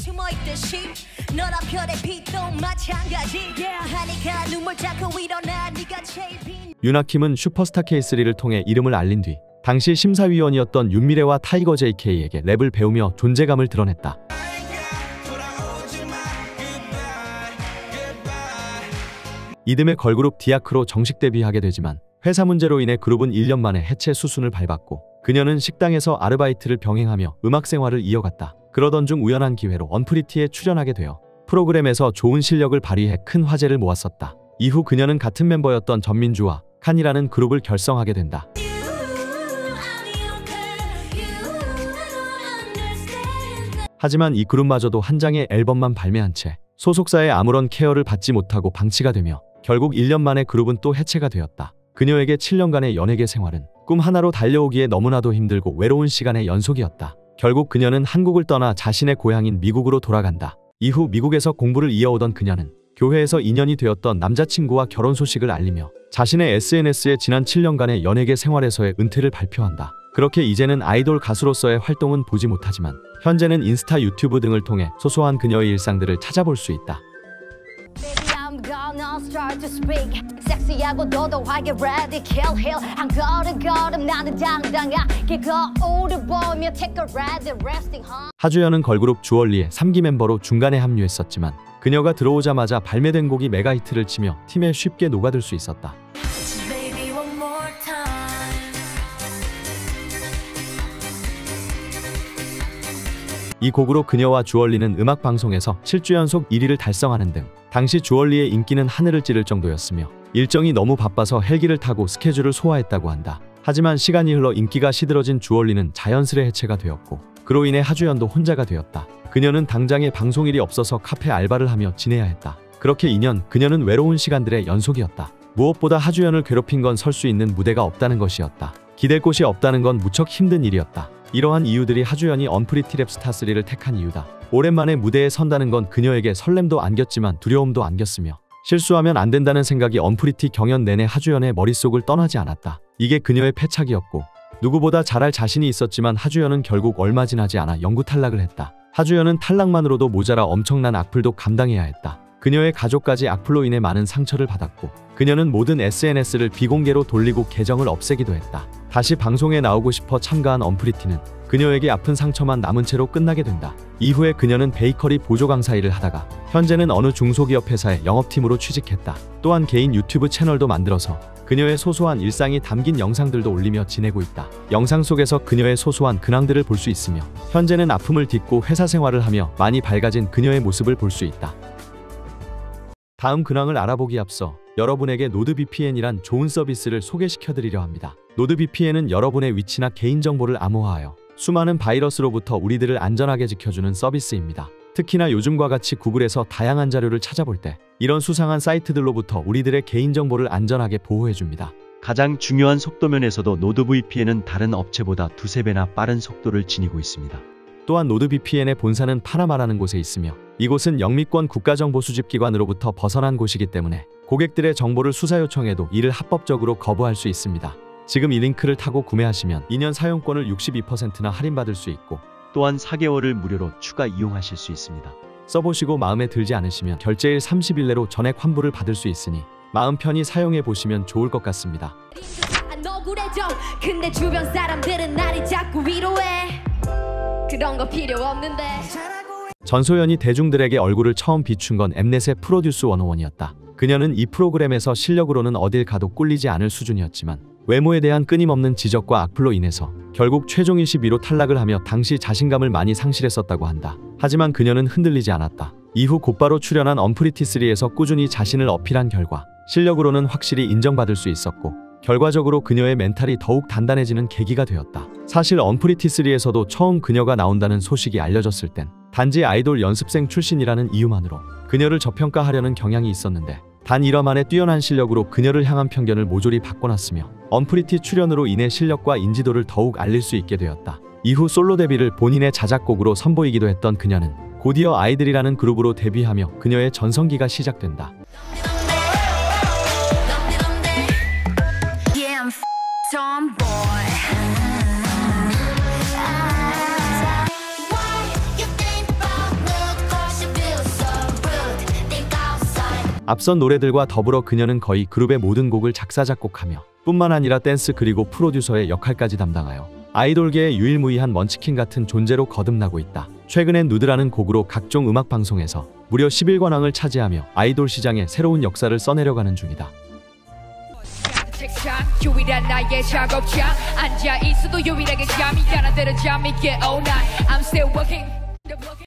숨어있듯이 너라 별의 빛도 마찬가지 하니까 눈물 닦고 일어나 네가 제일 빈. 유나킴은 슈퍼스타 K3를 통해 이름을 알린 뒤 당시 심사위원이었던 윤미래와 타이거 JK에게 랩을 배우며 존재감을 드러냈다. 이듬해 걸그룹 디아크로 정식 데뷔하게 되지만 회사 문제로 인해 그룹은 1년 만에 해체 수순을 밟았고 그녀는 식당에서 아르바이트를 병행하며 음악 생활을 이어갔다. 그러던 중 우연한 기회로 언프리티에 출연하게 되어 프로그램에서 좋은 실력을 발휘해 큰 화제를 모았었다. 이후 그녀는 같은 멤버였던 전민주와 칸이라는 그룹을 결성하게 된다. 하지만 이 그룹마저도 한 장의 앨범만 발매한 채 소속사의 아무런 케어를 받지 못하고 방치가 되며 결국 1년 만에 그룹은 또 해체가 되었다. 그녀에게 7년간의 연예계 생활은 꿈 하나로 달려오기에 너무나도 힘들고 외로운 시간의 연속이었다. 결국 그녀는 한국을 떠나 자신의 고향인 미국으로 돌아간다. 이후 미국에서 공부를 이어오던 그녀는 교회에서 인연이 되었던 남자친구와 결혼 소식을 알리며 자신의 SNS에 지난 7년간의 연예계 생활에서의 은퇴를 발표한다. 그렇게 이제는 아이돌 가수로서의 활동은 보지 못하지만 현재는 인스타, 유튜브 등을 통해 소소한 그녀의 일상들을 찾아볼 수 있다. 하주연은 걸그룹 주얼리의 3기 멤버로 중간에 합류했었지만 그녀가 들어오자마자 발매된 곡이 메가히트를 치며 팀에 쉽게 녹아들 수 있었다. 이 곡으로 그녀와 주얼리는 음악방송에서 7주 연속 1위를 달성하는 등 당시 주얼리의 인기는 하늘을 찌를 정도였으며 일정이 너무 바빠서 헬기를 타고 스케줄을 소화했다고 한다. 하지만 시간이 흘러 인기가 시들어진 주얼리는 자연스레 해체가 되었고 그로 인해 하주연도 혼자가 되었다. 그녀는 당장에 방송일이 없어서 카페 알바를 하며 지내야 했다. 그렇게 2년 그녀는 외로운 시간들의 연속이었다. 무엇보다 하주연을 괴롭힌 건 설 수 있는 무대가 없다는 것이었다. 기댈 곳이 없다는 건 무척 힘든 일이었다. 이러한 이유들이 하주연이 언프리티 랩스타3를 택한 이유다. 오랜만에 무대에 선다는 건 그녀에게 설렘도 안겼지만 두려움도 안겼으며 실수하면 안 된다는 생각이 언프리티 경연 내내 하주연의 머릿속을 떠나지 않았다. 이게 그녀의 패착이었고 누구보다 잘할 자신이 있었지만 하주연은 결국 얼마 지나지 않아 영구 탈락을 했다. 하주연은 탈락만으로도 모자라 엄청난 악플도 감당해야 했다. 그녀의 가족까지 악플로 인해 많은 상처를 받았고 그녀는 모든 SNS를 비공개로 돌리고 계정을 없애기도 했다. 다시 방송에 나오고 싶어 참가한 언프리티는 그녀에게 아픈 상처만 남은 채로 끝나게 된다. 이후에 그녀는 베이커리 보조 강사 일을 하다가 현재는 어느 중소기업 회사의 영업팀으로 취직했다. 또한 개인 유튜브 채널도 만들어서 그녀의 소소한 일상이 담긴 영상들도 올리며 지내고 있다. 영상 속에서 그녀의 소소한 근황들을 볼 수 있으며 현재는 아픔을 딛고 회사 생활을 하며 많이 밝아진 그녀의 모습을 볼 수 있다. 다음 근황을 알아보기 앞서 여러분에게 노드VPN이란 좋은 서비스를 소개시켜드리려 합니다. 노드VPN은 여러분의 위치나 개인정보를 암호화하여 수많은 바이러스로부터 우리들을 안전하게 지켜주는 서비스입니다. 특히나 요즘과 같이 구글에서 다양한 자료를 찾아볼 때 이런 수상한 사이트들로부터 우리들의 개인정보를 안전하게 보호해줍니다. 가장 중요한 속도면에서도 노드VPN은 다른 업체보다 2~3배나 빠른 속도를 지니고 있습니다. 또한 노드VPN의 본사는 파나마라는 곳에 있으며 이곳은 영미권 국가정보수집기관으로부터 벗어난 곳이기 때문에 고객들의 정보를 수사 요청해도 이를 합법적으로 거부할 수 있습니다. 지금 이 링크를 타고 구매하시면 2년 사용권을 62%나 할인받을 수 있고 또한 4개월을 무료로 추가 이용하실 수 있습니다. 써보시고 마음에 들지 않으시면 결제일 30일 내로 전액 환불을 받을 수 있으니 마음 편히 사용해 보시면 좋을 것 같습니다. 근데 주변 사람들은 나를 자꾸 위로해. 그런 거 필요 없는데. 전소연이 대중들에게 얼굴을 처음 비춘 건 엠넷의 프로듀스 101이었다. 그녀는 이 프로그램에서 실력으로는 어딜 가도 꿀리지 않을 수준이었지만 외모에 대한 끊임없는 지적과 악플로 인해서 결국 최종 22로 탈락을 하며 당시 자신감을 많이 상실했었다고 한다. 하지만 그녀는 흔들리지 않았다. 이후 곧바로 출연한 언프리티3에서 꾸준히 자신을 어필한 결과 실력으로는 확실히 인정받을 수 있었고 결과적으로 그녀의 멘탈이 더욱 단단해지는 계기가 되었다. 사실 언프리티3에서도 처음 그녀가 나온다는 소식이 알려졌을 땐 단지 아이돌 연습생 출신이라는 이유만으로 그녀를 저평가하려는 경향이 있었는데 단 1화 만에 뛰어난 실력으로 그녀를 향한 편견을 모조리 바꿔놨으며 언프리티 출연으로 인해 실력과 인지도를 더욱 알릴 수 있게 되었다. 이후 솔로 데뷔를 본인의 자작곡으로 선보이기도 했던 그녀는 곧이어 아이들이라는 그룹으로 데뷔하며 그녀의 전성기가 시작된다. 앞선 노래들과 더불어 그녀는 거의 그룹의 모든 곡을 작사 작곡하며 뿐만 아니라 댄스 그리고 프로듀서의 역할까지 담당하여 아이돌계의 유일무이한 먼치킨 같은 존재로 거듭나고 있다. 최근엔 누드라는 곡으로 각종 음악 방송에서 무려 11관왕을 차지하며 아이돌 시장에 새로운 역사를 써내려가는 중이다. 유일한 나의 작업장 앉아 있어도 유일하게 잠이 가는 대로 잠이 깨 all night I'm still working.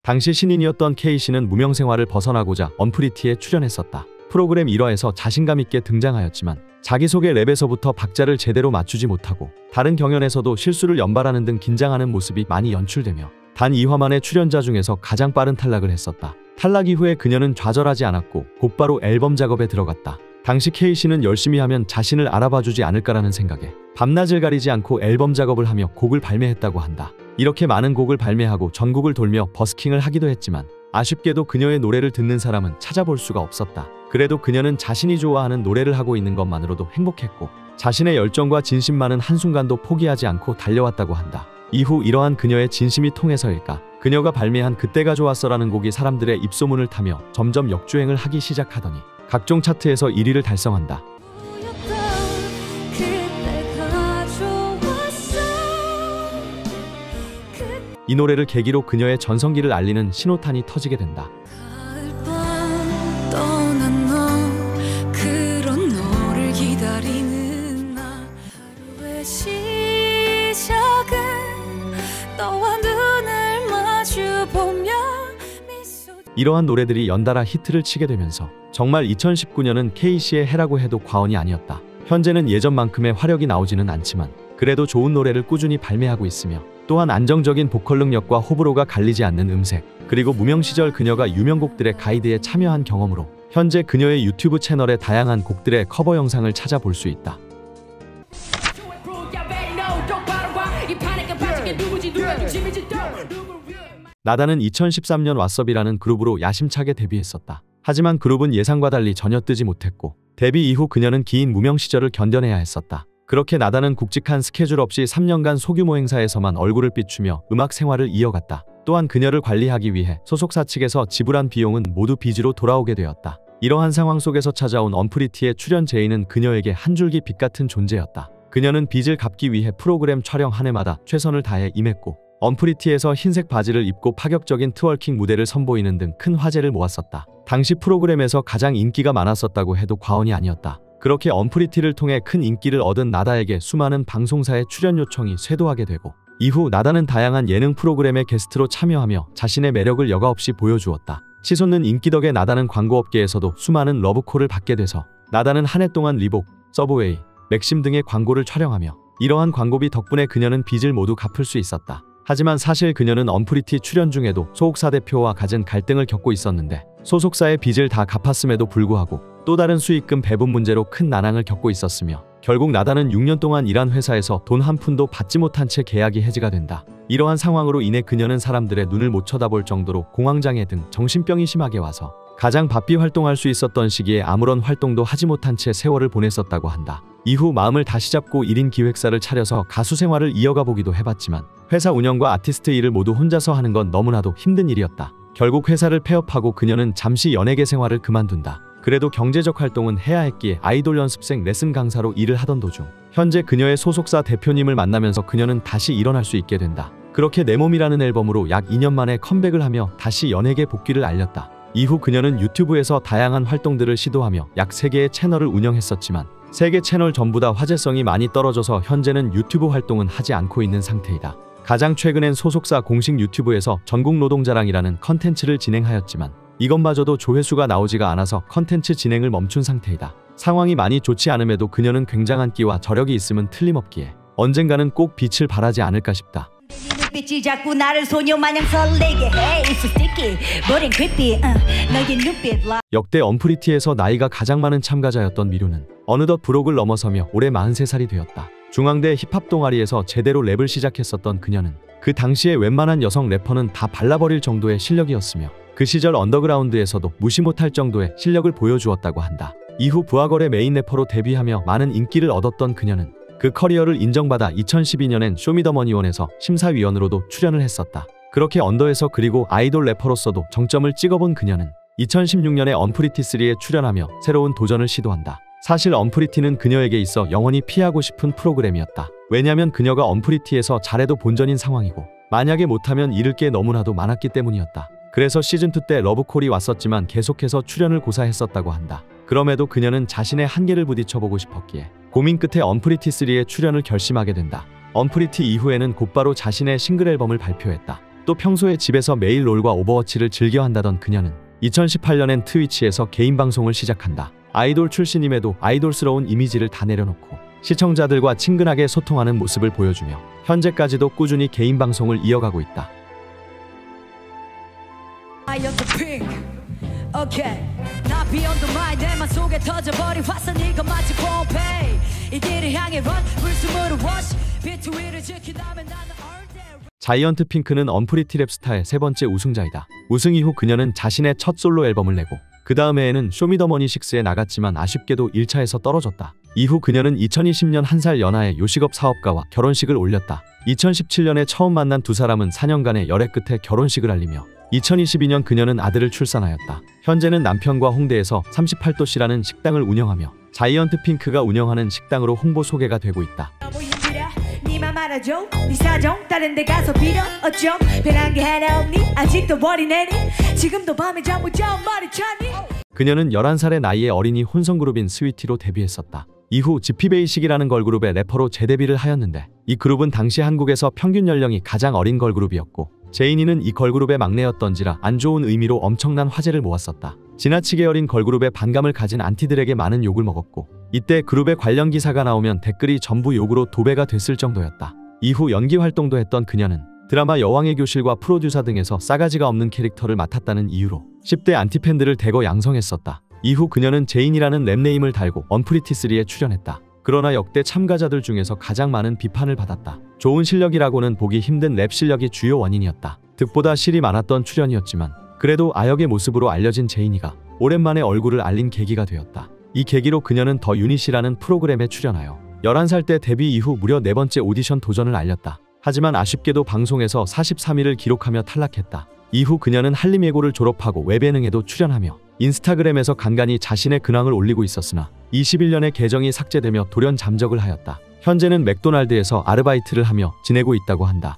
당시 신인이었던 K씨는 무명 생활을 벗어나고자 언프리티에 출연했었다. 프로그램 1화에서 자신감 있게 등장하였지만 자기소개 랩에서부터 박자를 제대로 맞추지 못하고 다른 경연에서도 실수를 연발하는 등 긴장하는 모습이 많이 연출되며 단 2화만의 출연자 중에서 가장 빠른 탈락을 했었다. 탈락 이후에 그녀는 좌절하지 않았고 곧바로 앨범 작업에 들어갔다. 당시 K씨는 열심히 하면 자신을 알아봐주지 않을까라는 생각에 밤낮을 가리지 않고 앨범 작업을 하며 곡을 발매했다고 한다. 이렇게 많은 곡을 발매하고 전국을 돌며 버스킹을 하기도 했지만 아쉽게도 그녀의 노래를 듣는 사람은 찾아볼 수가 없었다. 그래도 그녀는 자신이 좋아하는 노래를 하고 있는 것만으로도 행복했고 자신의 열정과 진심만은 한순간도 포기하지 않고 달려왔다고 한다. 이후 이러한 그녀의 진심이 통해서일까 그녀가 발매한 그때가 좋았어라는 곡이 사람들의 입소문을 타며 점점 역주행을 하기 시작하더니 각종 차트에서 1위를 달성한다. 이 노래를 계기로 그녀의 전성기를 알리는 신호탄이 터지게 된다. 이러한 노래들이 연달아 히트를 치게 되면서 정말 2019년은 K씨의 해라고 해도 과언이 아니었다. 현재는 예전만큼의 화력이 나오지는 않지만 그래도 좋은 노래를 꾸준히 발매하고 있으며 또한 안정적인 보컬 능력과 호불호가 갈리지 않는 음색 그리고 무명 시절 그녀가 유명곡들의 가이드에 참여한 경험으로 현재 그녀의 유튜브 채널에 다양한 곡들의 커버 영상을 찾아볼 수 있다. 나다는 2013년 왓썹이라는 그룹으로 야심차게 데뷔했었다. 하지만 그룹은 예상과 달리 전혀 뜨지 못했고 데뷔 이후 그녀는 긴 무명 시절을 견뎌내야 했었다. 그렇게 나다는 굵직한 스케줄 없이 3년간 소규모 행사에서만 얼굴을 비추며 음악 생활을 이어갔다. 또한 그녀를 관리하기 위해 소속사 측에서 지불한 비용은 모두 빚으로 돌아오게 되었다. 이러한 상황 속에서 찾아온 언프리티의 출연 제의는 그녀에게 한 줄기 빛 같은 존재였다. 그녀는 빚을 갚기 위해 프로그램 촬영 한 해마다 최선을 다해 임했고 언프리티에서 흰색 바지를 입고 파격적인 트월킹 무대를 선보이는 등 큰 화제를 모았었다. 당시 프로그램에서 가장 인기가 많았었다고 해도 과언이 아니었다. 그렇게 언프리티를 통해 큰 인기를 얻은 나다에게 수많은 방송사의 출연 요청이 쇄도하게 되고 이후 나다는 다양한 예능 프로그램에 게스트로 참여하며 자신의 매력을 여과없이 보여주었다. 치솟는 인기 덕에 나다는 광고업계에서도 수많은 러브콜을 받게 돼서 나다는 한 해 동안 리복, 서브웨이, 맥심 등의 광고를 촬영하며 이러한 광고비 덕분에 그녀는 빚을 모두 갚을 수 있었다. 하지만 사실 그녀는 언프리티 출연 중에도 소속사 대표와 갖은 갈등을 겪고 있었는데 소속사의 빚을 다 갚았음에도 불구하고 또 다른 수익금 배분 문제로 큰 난항을 겪고 있었으며 결국 나다는 6년 동안 일한 회사에서 돈 한 푼도 받지 못한 채 계약이 해지가 된다. 이러한 상황으로 인해 그녀는 사람들의 눈을 못 쳐다볼 정도로 공황장애 등 정신병이 심하게 와서 가장 바삐 활동할 수 있었던 시기에 아무런 활동도 하지 못한 채 세월을 보냈었다고 한다. 이후 마음을 다시 잡고 1인 기획사를 차려서 가수 생활을 이어가 보기도 해봤지만 회사 운영과 아티스트 일을 모두 혼자서 하는 건 너무나도 힘든 일이었다. 결국 회사를 폐업하고 그녀는 잠시 연예계 생활을 그만둔다. 그래도 경제적 활동은 해야 했기에 아이돌 연습생 레슨 강사로 일을 하던 도중 현재 그녀의 소속사 대표님을 만나면서 그녀는 다시 일어날 수 있게 된다. 그렇게 내 몸이라는 앨범으로 약 2년 만에 컴백을 하며 다시 연예계 복귀를 알렸다. 이후 그녀는 유튜브에서 다양한 활동들을 시도하며 약 3개의 채널을 운영했었지만 3개 채널 전부 다 화제성이 많이 떨어져서 현재는 유튜브 활동은 하지 않고 있는 상태이다. 가장 최근엔 소속사 공식 유튜브에서 전국 노동자랑이라는 컨텐츠를 진행하였지만 이것마저도 조회수가 나오지가 않아서 컨텐츠 진행을 멈춘 상태이다. 상황이 많이 좋지 않음에도 그녀는 굉장한 끼와 저력이 있음은 틀림없기에 언젠가는 꼭 빛을 발하지 않을까 싶다. 빛이 자꾸 나를 소녀마냥 설레게 해. It's sticky, but it's creepy. 너의 눈빛. 역대 언프리티에서 나이가 가장 많은 참가자였던 미료는 어느덧 브록을 넘어서며 올해 43살이 되었다. 중앙대 힙합 동아리에서 제대로 랩을 시작했었던 그녀는 그 당시에 웬만한 여성 래퍼는 다 발라버릴 정도의 실력이었으며 그 시절 언더그라운드에서도 무시 못할 정도의 실력을 보여주었다고 한다. 이후 부하걸의 메인 래퍼로 데뷔하며 많은 인기를 얻었던 그녀는 그 커리어를 인정받아 2012년엔 쇼미더머니원에서 심사위원으로도 출연을 했었다. 그렇게 언더에서 그리고 아이돌 래퍼로서도 정점을 찍어본 그녀는 2016년에 언프리티3에 출연하며 새로운 도전을 시도한다. 사실 언프리티는 그녀에게 있어 영원히 피하고 싶은 프로그램이었다. 왜냐면 그녀가 언프리티에서 잘해도 본전인 상황이고 만약에 못하면 잃을 게 너무나도 많았기 때문이었다. 그래서 시즌2 때 러브콜이 왔었지만 계속해서 출연을 고사했었다고 한다. 그럼에도 그녀는 자신의 한계를 부딪혀보고 싶었기에 고민 끝에 언프리티3에 출연을 결심하게 된다. 언프리티 이후에는 곧바로 자신의 싱글 앨범을 발표했다. 또 평소에 집에서 매일 롤과 오버워치를 즐겨한다던 그녀는 2018년엔 트위치에서 개인 방송을 시작한다. 아이돌 출신임에도 아이돌스러운 이미지를 다 내려놓고 시청자들과 친근하게 소통하는 모습을 보여주며 현재까지도 꾸준히 개인 방송을 이어가고 있다. 자이언트 핑크는 언프리티 랩스타의 세 번째 우승자이다. 우승 이후 그녀는 자신의 첫 솔로 앨범을 내고 그 다음 해에는 쇼미더머니6에 나갔지만 아쉽게도 1차에서 떨어졌다. 이후 그녀는 2020년 1살 연하의 요식업 사업가와 결혼식을 올렸다. 2017년에 처음 만난 두 사람은 4년간의 열애 끝에 결혼식을 알리며 2022년 그녀는 아들을 출산하였다. 현재는 남편과 홍대에서 38도씨라는 식당을 운영하며 자이언트 핑크가 운영하는 식당으로 홍보 소개가 되고 있다. 그녀는 11살의 나이에 어린이 혼성그룹인 스위티로 데뷔했었다. 이후 지피베이식이라는 걸그룹의 래퍼로 재데뷔를 하였는데 이 그룹은 당시 한국에서 평균 연령이 가장 어린 걸그룹이었고 제인이는 이 걸그룹의 막내였던지라 안 좋은 의미로 엄청난 화제를 모았었다. 지나치게 어린 걸그룹에 반감을 가진 안티들에게 많은 욕을 먹었고 이때 그룹의 관련 기사가 나오면 댓글이 전부 욕으로 도배가 됐을 정도였다. 이후 연기 활동도 했던 그녀는 드라마 여왕의 교실과 프로듀서 등에서 싸가지가 없는 캐릭터를 맡았다는 이유로 10대 안티팬들을 대거 양성했었다. 이후 그녀는 제인이라는 랩네임을 달고 언프리티3에 출연했다. 그러나 역대 참가자들 중에서 가장 많은 비판을 받았다. 좋은 실력이라고는 보기 힘든 랩 실력이 주요 원인이었다. 득보다 실이 많았던 출연이었지만 그래도 아역의 모습으로 알려진 제인이가 오랜만에 얼굴을 알린 계기가 되었다. 이 계기로 그녀는 더 유닛이라는 프로그램에 출연하여 11살 때 데뷔 이후 무려 4번째 오디션 도전을 알렸다. 하지만 아쉽게도 방송에서 43위를 기록하며 탈락했다. 이후 그녀는 한림예고를 졸업하고 웹예능에도 출연하며 인스타그램에서 간간히 자신의 근황을 올리고 있었으나 21년에 계정이 삭제되며 돌연 잠적을 하였다. 현재는 맥도날드에서 아르바이트를 하며 지내고 있다고 한다.